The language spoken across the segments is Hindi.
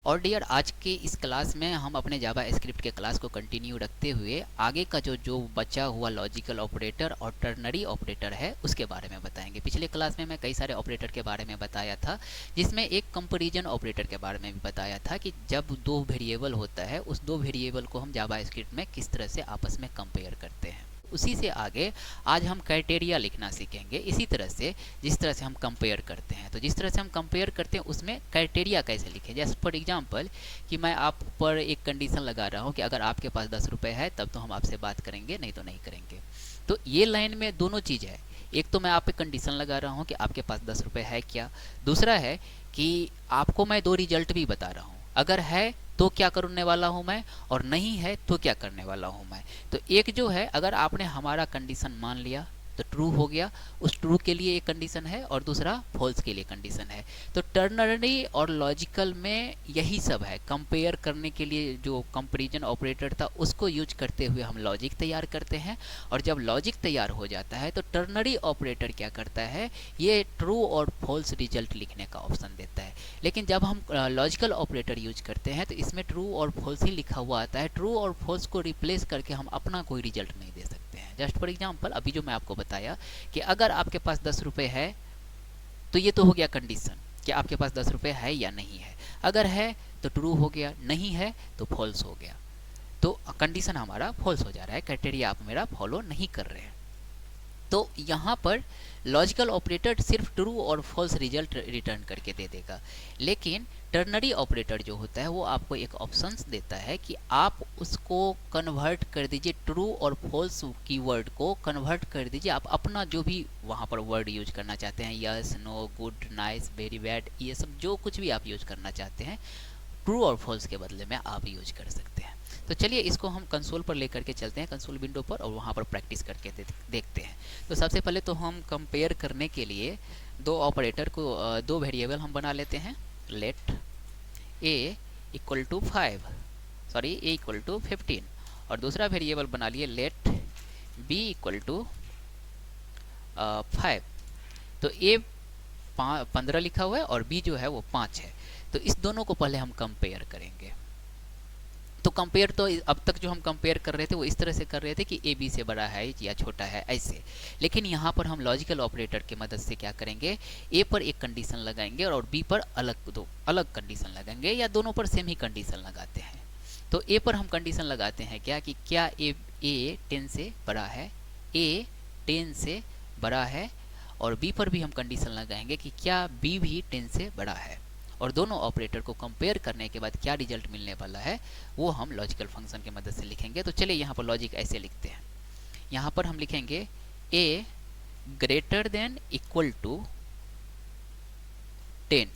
और डियर, आज के इस क्लास में हम अपने जावा स्क्रिप्ट के क्लास को कंटिन्यू रखते हुए आगे का जो जो बचा हुआ लॉजिकल ऑपरेटर और टर्नरी ऑपरेटर है उसके बारे में बताएंगे। पिछले क्लास में मैं कई सारे ऑपरेटर के बारे में बताया था, जिसमें एक कंपैरिजन ऑपरेटर के बारे में भी बताया था कि जब दो वेरिएबल होता है उस दो वेरिएबल को हम जावा स्क्रिप्ट में किस तरह से आपस में कंपेयर करते हैं। उसी से आगे आज हम क्राइटेरिया लिखना सीखेंगे। इसी तरह से जिस तरह से हम कंपेयर करते हैं, तो जिस तरह से हम कंपेयर करते हैं उसमें क्राइटेरिया कैसे लिखें। जैसे फॉर एग्जांपल कि मैं आप पर एक कंडीशन लगा रहा हूं कि अगर आपके पास 10 रुपये है तब तो हम आपसे बात करेंगे, नहीं तो नहीं करेंगे। तो ये लाइन में दोनों चीज़ है। एक तो मैं आप पे कंडीशन लगा रहा हूँ कि आपके पास 10 रुपये है क्या। दूसरा है कि आपको मैं दो रिजल्ट भी बता रहा हूँ, अगर है तो क्या करने वाला हूं मैं, और नहीं है तो क्या करने वाला हूं मैं। तो एक जो है, अगर आपने हमारा कंडीशन मान लिया तो ट्रू हो गया, उस ट्रू के लिए एक कंडीशन है और दूसरा फॉल्स के लिए कंडीशन है। तो टर्नरी और लॉजिकल में यही सब है। कंपेयर करने के लिए जो कंपैरिजन ऑपरेटर था उसको यूज करते हुए हम लॉजिक तैयार करते हैं, और जब लॉजिक तैयार हो जाता है तो टर्नरी ऑपरेटर क्या करता है, ये ट्रू और फॉल्स रिजल्ट लिखने का ऑप्शन देता है। लेकिन जब हम लॉजिकल ऑपरेटर यूज करते हैं तो इसमें ट्रू और फॉल्स ही लिखा हुआ आता है। ट्रू और फॉल्स को रिप्लेस करके हम अपना कोई रिजल्ट नहीं दे सकते हैं। जस्ट फॉर एग्जांपल अभी जो मैं आपको बताया कि अगर आपके पास 10 रुपये है तो ये तो हो गया कंडीशन कि आपके पास 10 रुपये है या नहीं है। अगर है तो ट्रू हो गया, नहीं है तो फॉल्स हो गया। तो कंडीशन हमारा फॉल्स हो जा रहा है, क्राइटेरिया आप मेरा फॉलो नहीं कर रहे हैं। तो यहाँ पर लॉजिकल ऑपरेटर सिर्फ ट्रू और फॉल्स रिजल्ट रिटर्न करके दे देगा, लेकिन टर्नरी ऑपरेटर जो होता है वो आपको एक ऑप्शंस देता है कि आप उसको कन्वर्ट कर दीजिए, ट्रू और फॉल्स कीवर्ड को कन्वर्ट कर दीजिए। आप अपना जो भी वहाँ पर वर्ड यूज करना चाहते हैं, yes, no, good, nice, very bad, ये सब जो कुछ भी आप यूज करना चाहते हैं ट्रू और फॉल्स के बदले में आप यूज कर सकते हैं। तो चलिए इसको हम कंसोल पर लेकर के चलते हैं, कंसोल विंडो पर, और वहाँ पर प्रैक्टिस करके देखते हैं। तो सबसे पहले तो हम कंपेयर करने के लिए दो ऑपरेटर को, दो वेरिएबल हम बना लेते हैं। Let a equal to 5, sorry a equal to 15, और दूसरा वेरिएबल बना लिए लेट बी इक्वल टू 5। तो ए 15 लिखा हुआ है और बी जो है वो 5 है। तो इस दोनों को पहले हम कंपेयर करेंगे। तो कंपेयर तो अब तक जो हम कंपेयर कर रहे थे वो इस तरह से कर रहे थे कि ए बी से बड़ा है या छोटा है, ऐसे। लेकिन यहाँ पर हम लॉजिकल ऑपरेटर की मदद से क्या करेंगे, ए पर एक कंडीशन लगाएंगे और बी पर दो अलग कंडीशन लगाएंगे, या दोनों पर सेम ही कंडीशन लगाते हैं। तो ए पर हम कंडीशन लगाते हैं क्या कि क्या ए 10 से बड़ा है, ए 10 से बड़ा है, और बी पर भी हम कंडीशन लगाएंगे कि क्या बी भी 10 से बड़ा है। और दोनों ऑपरेटर को कंपेयर करने के बाद क्या रिजल्ट मिलने वाला है वो हम लॉजिकल फंक्शन की मदद से लिखेंगे। तो चलिए यहाँ पर लॉजिक ऐसे लिखते हैं। यहाँ पर हम लिखेंगे ए ग्रेटर देन इक्वल टू 10,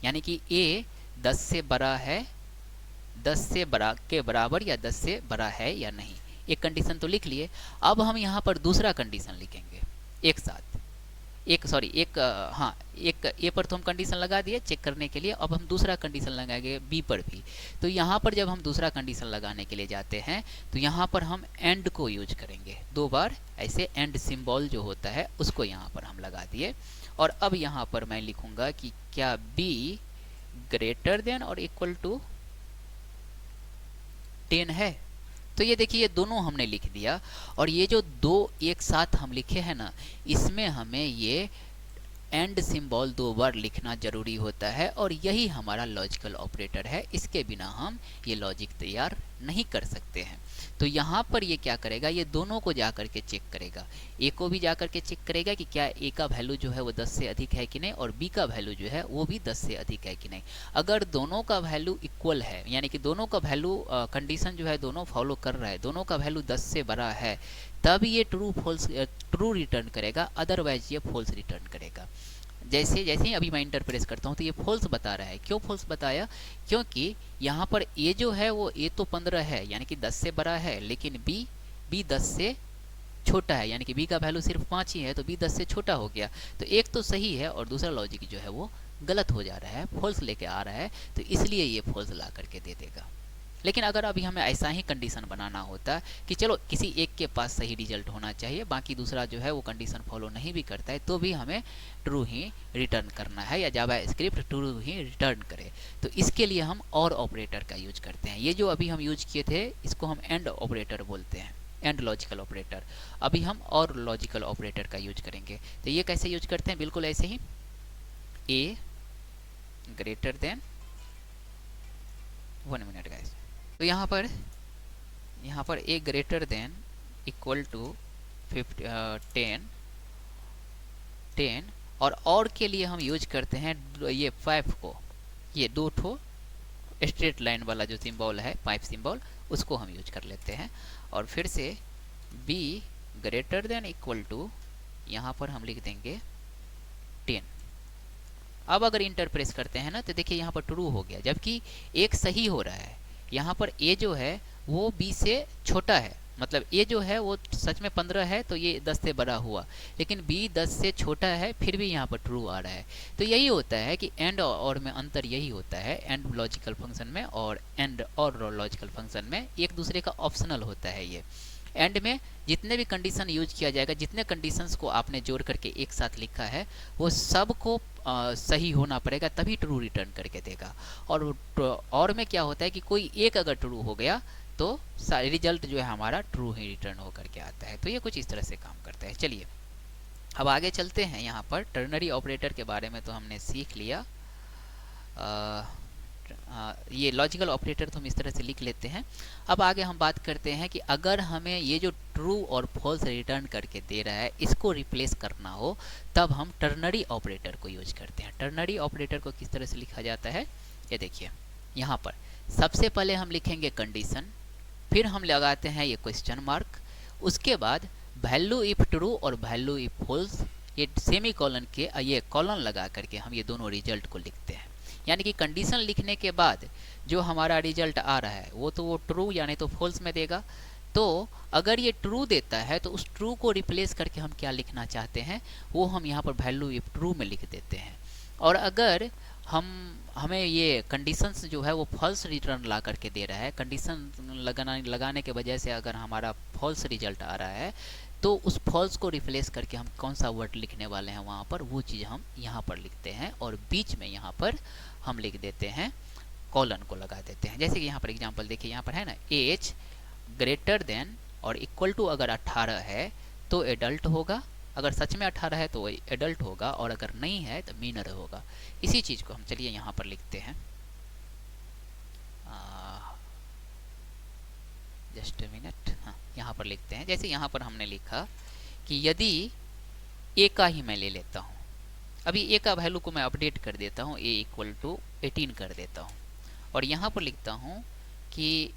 यानी कि ए 10 से बड़ा है, 10 से बड़ा के बराबर या 10 से बड़ा है या नहीं। एक कंडीशन तो लिख लिए। अब हम यहाँ पर दूसरा कंडीशन लिखेंगे एक साथ। एक ए पर तो हम कंडीशन लगा दिए चेक करने के लिए। अब हम दूसरा कंडीशन लगाएंगे बी पर भी। तो यहाँ पर जब हम दूसरा कंडीशन लगाने के लिए जाते हैं तो यहाँ पर हम एंड को यूज करेंगे। दो बार ऐसे एंड सिंबल जो होता है उसको यहाँ पर हम लगा दिए। और अब यहाँ पर मैं लिखूंगा कि क्या बी ग्रेटर देन और इक्वल टू 10 है। तो ये देखिए ये दोनों हमने लिख दिया, और ये जो दो एक साथ हम लिखे हैं ना, इसमें हमें ये एंड सिंबल दो बार लिखना जरूरी होता है, और यही हमारा लॉजिकल ऑपरेटर है। इसके बिना हम ये लॉजिक तैयार नहीं कर सकते हैं। तो यहाँ पर ये क्या करेगा, ये दोनों को जा करके चेक करेगा। ए को भी जा करके चेक करेगा कि क्या ए का वैल्यू जो है वो 10 से अधिक है कि नहीं, और बी का वैल्यू जो है वो भी 10 से अधिक है कि नहीं। अगर दोनों का वैल्यू इक्वल है, यानी कि दोनों का वैल्यू कंडीशन जो है दोनों फॉलो कर रहा है, दोनों का वैल्यू 10 से बड़ा है, तब ये ट्रू रिटर्न करेगा, अदरवाइज ये फॉल्स रिटर्न करेगा। जैसे जैसे ही अभी मैं इंटर प्रेस करता हूँ तो ये फॉल्स बता रहा है। क्यों फॉल्स बताया, क्योंकि यहाँ पर ए जो है वो ए तो 15 है यानी कि 10 से बड़ा है, लेकिन बी 10 से छोटा है, यानी कि बी का वैल्यू सिर्फ 5 ही है, तो बी 10 से छोटा हो गया। तो एक तो सही है और दूसरा लॉजिक जो है वो गलत हो जा रहा है, फॉल्स लेके आ रहा है, तो इसलिए ये फॉल्स ला करके दे देगा। लेकिन अगर अभी हमें ऐसा ही कंडीशन बनाना होता कि चलो किसी एक के पास सही रिजल्ट होना चाहिए, बाकी दूसरा जो है वो कंडीशन फॉलो नहीं भी करता है, तो भी हमें ट्रू ही रिटर्न करना है या जावा स्क्रिप्ट ट्रू ही रिटर्न करे, तो इसके लिए हम और ऑपरेटर का यूज करते हैं। ये जो अभी हम यूज किए थे इसको हम एंड ऑपरेटर बोलते हैं, एंड लॉजिकल ऑपरेटर। अभी हम और लॉजिकल ऑपरेटर का यूज करेंगे। तो ये कैसे यूज करते हैं, बिल्कुल ऐसे ही, ए ग्रेटर देन 1 मिनट गाइस। तो यहाँ पर ए ग्रेटर देन इक्वल टू 10 और के लिए हम यूज करते हैं ये 5 को, ये 2 ठो स्ट्रेट लाइन वाला जो सिंबल है, पाइप सिंबल, उसको हम यूज कर लेते हैं। और फिर से b greater than equal to, यहाँ पर हम लिख देंगे 10। अब अगर इंटर प्रेस करते हैं ना तो देखिए यहाँ पर ट्रू हो गया, जबकि एक सही हो रहा है। यहाँ पर ए जो है वो बी से छोटा है, मतलब ए जो है वो सच में 15 है तो ये 10 से बड़ा हुआ, लेकिन बी 10 से छोटा है, फिर भी यहाँ पर ट्रू आ रहा है। तो यही होता है कि एंड और में अंतर यही होता है, एंड लॉजिकल फंक्शन में और एंड और लॉजिकल फंक्शन में एक दूसरे का ऑप्शनल होता है। ये एंड में जितने भी कंडीशन यूज किया जाएगा, जितने कंडीशंस को आपने जोड़ करके एक साथ लिखा है, वो सबको सही होना पड़ेगा, तभी ट्रू रिटर्न करके देगा। और में क्या होता है कि कोई एक अगर ट्रू हो गया तो रिजल्ट जो है हमारा ट्रू ही रिटर्न होकर के आता है। तो ये कुछ इस तरह से काम करता है। चलिए अब आगे चलते हैं। यहाँ पर टर्नरी ऑपरेटर के बारे में तो हमने सीख लिया। ये लॉजिकल ऑपरेटर तो हम इस तरह से लिख लेते हैं। अब आगे हम बात करते हैं कि अगर हमें ये जो ट्रू और फॉल्स रिटर्न करके दे रहा है इसको रिप्लेस करना हो, तब हम टर्नरी ऑपरेटर को यूज करते हैं। टर्नरी ऑपरेटर को किस तरह से लिखा जाता है, ये देखिए। यहाँ पर सबसे पहले हम लिखेंगे कंडीशन, फिर हम लगाते हैं ये क्वेश्चन मार्क, उसके बाद वैल्यू इफ ट्रू और वैल्यू इफ फॉल्स, ये सेमी कॉलन के ये कॉलन लगा करके हम ये दोनों रिजल्ट को लिखते हैं। यानी कि कंडीशन लिखने के बाद जो हमारा रिजल्ट आ रहा है वो तो वो ट्रू यानी तो फॉल्स में देगा। तो अगर ये ट्रू देता है तो उस ट्रू को रिप्लेस करके हम क्या लिखना चाहते हैं वो हम यहाँ पर वैल्यू इफ ट्रू में लिख देते हैं। और अगर हमें ये कंडीशंस जो है वो फॉल्स रिटर्न ला करके दे रहा है, कंडीशन लगाने के वजह से अगर हमारा फॉल्स रिजल्ट आ रहा है, तो उस फॉल्स को रिप्लेस करके हम कौन सा वर्ड लिखने वाले हैं वहाँ पर, वो चीज़ हम यहाँ पर लिखते हैं। और बीच में यहाँ पर हम लिख देते हैं, कॉलन को लगा देते हैं। जैसे कि यहाँ पर एग्जांपल देखिए, यहाँ पर है ना, एज ग्रेटर देन और इक्वल टू अगर 18 है तो एडल्ट होगा, अगर सच में 18 है तो एडल्ट होगा, और अगर नहीं है तो मीनर होगा। इसी चीज़ को हम चलिए यहाँ पर लिखते हैं, जस्ट मिनट, हाँ यहाँ पर लिखते हैं। जैसे यहाँ पर हमने लिखा कि यदि ए का ही मैं ले लेता हूँ, अभी ए का वैल्यू को मैं अपडेट कर देता हूँ, ए इक्वल टू 18 कर देता हूँ, और यहाँ पर लिखता हूँ कि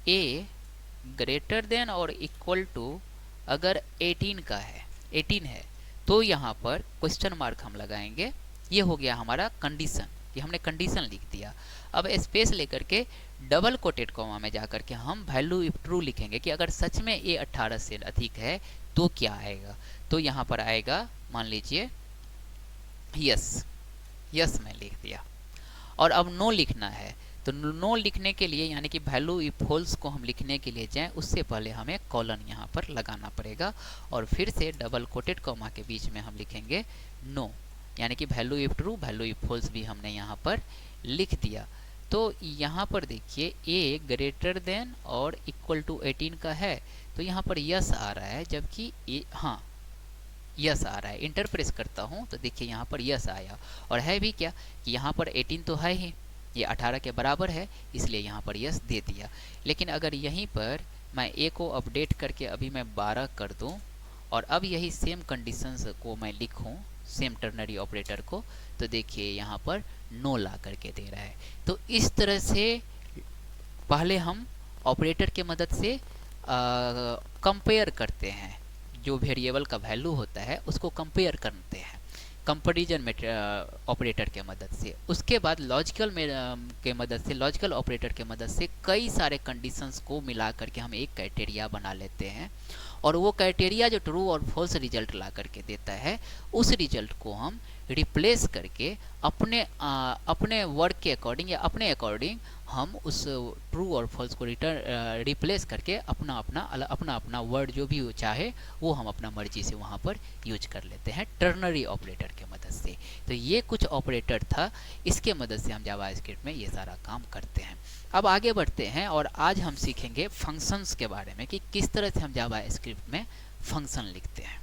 ए ग्रेटर देन और इक्वल टू अगर 18 का है, 18 है, तो यहाँ पर क्वेश्चन मार्क हम लगाएंगे। ये हो गया हमारा कंडीशन, कि हमने कंडीशन लिख दिया। अब स्पेस लेकर के डबल कोटेड कॉमा में जाकर के हम वैल्यू इफ ट्रू लिखेंगे कि अगर सच में ए 18 से अधिक है तो क्या आएगा। तो यहाँ पर आएगा, मान लीजिए यस, यस मैं लिख दिया। और अब नो लिखना है, तो नो लिखने के लिए यानी कि वैल्यू इफ फॉल्स को हम लिखने के लिए जाएं, उससे पहले हमें कॉलन यहाँ पर लगाना पड़ेगा, और फिर से डबल कोटेड कॉमा के बीच में हम लिखेंगे नो, यानी कि value if true value if false भी हमने यहाँ पर लिख दिया। तो यहाँ पर देखिए ए ग्रेटर देन और इक्वल टू 18 का है, तो यहाँ पर यस आ रहा है, जबकि ए, हाँ यस आ रहा है। इंटर प्रेस करता हूँ तो देखिए यहाँ पर यस आया, और है भी क्या कि यहाँ पर 18 तो है ही, ये 18 के बराबर है, इसलिए यहाँ पर यस दे दिया। लेकिन अगर यहीं पर मैं ए को अपडेट करके अभी मैं 12 कर दूँ, और अब यही सेम कंडीशंस को मैं लिखूँ, सेम टर्नरी ऑपरेटर को, तो देखिए यहाँ पर नो ला करके दे रहा है। तो इस तरह से पहले हम ऑपरेटर के मदद से कंपेयर करते हैं, जो वेरिएबल का वैल्यू होता है उसको कंपेयर करते हैं कंपैरिजन ऑपरेटर के मदद से। उसके बाद लॉजिकल के मदद से, लॉजिकल ऑपरेटर के मदद से कई सारे कंडीशंस को मिला करके हम एक क्राइटेरिया बना लेते हैं, और वो क्राइटेरिया जो ट्रू और फॉल्स रिजल्ट ला करके देता है, उस रिजल्ट को हम रिप्लेस करके अपने वर्क के अकॉर्डिंग या अपने अकॉर्डिंग हम उस ट्रू और फॉल्स को रिप्लेस करके अपना अपना वर्ड जो भी चाहे वो हम अपना मर्जी से वहाँ पर यूज कर लेते हैं टर्नरी ऑपरेटर के मदद से। तो ये कुछ ऑपरेटर था, इसके मदद से हम जावास्क्रिप्ट में ये सारा काम करते हैं। अब आगे बढ़ते हैं और आज हम सीखेंगे फंक्शंस के बारे में कि किस तरह से हम जावास्क्रिप्ट में फंक्शन लिखते हैं।